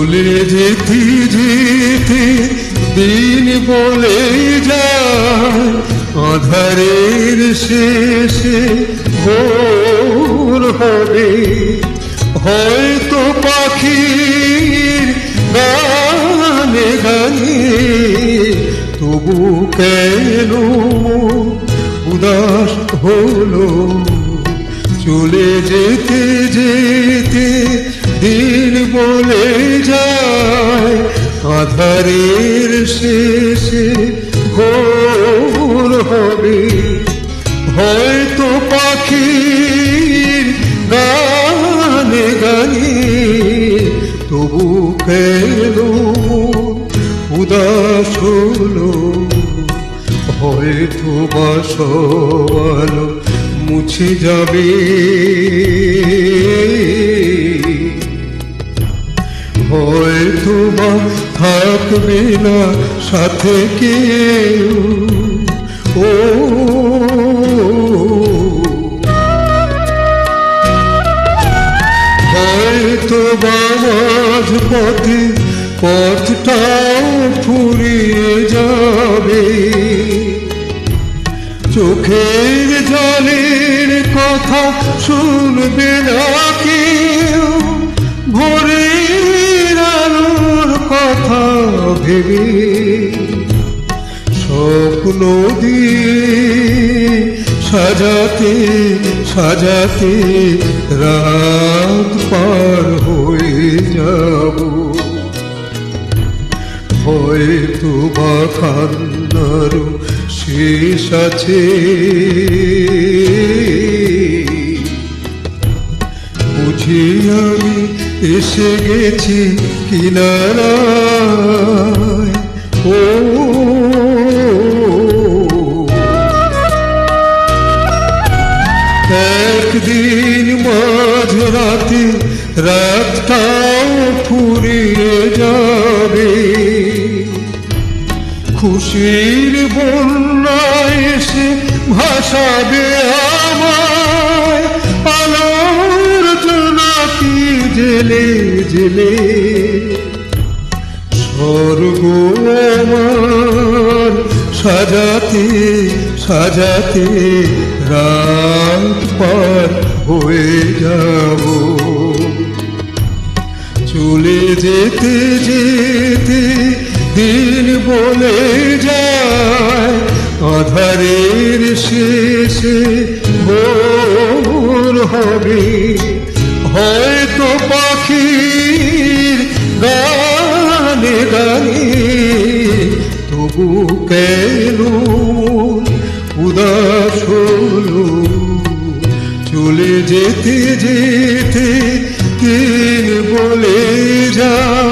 চলে যেতে যেতে দিন বলে যায়, আঁধারের শেষে ভোর হবে। হয়তো পাখির গানে গানে তবু কেন উদাস হলো। চলে যেতে যেতে দিন বলে যায়, আঁধারের শেষে ভোর হবে। হয়তো পাখির গানে গানে তবু কেন উদাস হলো। হয়তো বা সব আলো মুছে যাবে, হয়তো বা থাকবে না সাথে কেউ। ও হয়তো বা মাঝ পথে পথটাও ফুরিয়ে যাবে। চোখের জলের কথা শুনবে না কেউ, ভোরের আলোর কথা ভেবে স্বপ্ন দিয়ে সাজাতে সাজাতে রাত পার হয়ে যাব। হয়তো বা কান্নারও শেষ আছে, বুঝি আমি এসে গেছি কিনারায়। ও একদিন মাঝরাতে রাতটাও ফুরিয়ে যাবে। খুশির বন্যায় এসে ভাসাবে আমায়, আলোর জোনাকি জেলে জেলে। স্বর্গ আমার সাজাতে সাজাতে রাত পার হয়ে যাব। চলে যেতে যেতে দিন বলে যায়, আঁধারের শেষে ভোর হবে। হয়তো পাখির গানে গানে তবু কেন উদাস হলো। চলে যেতে যেতে দিন বলে যায়,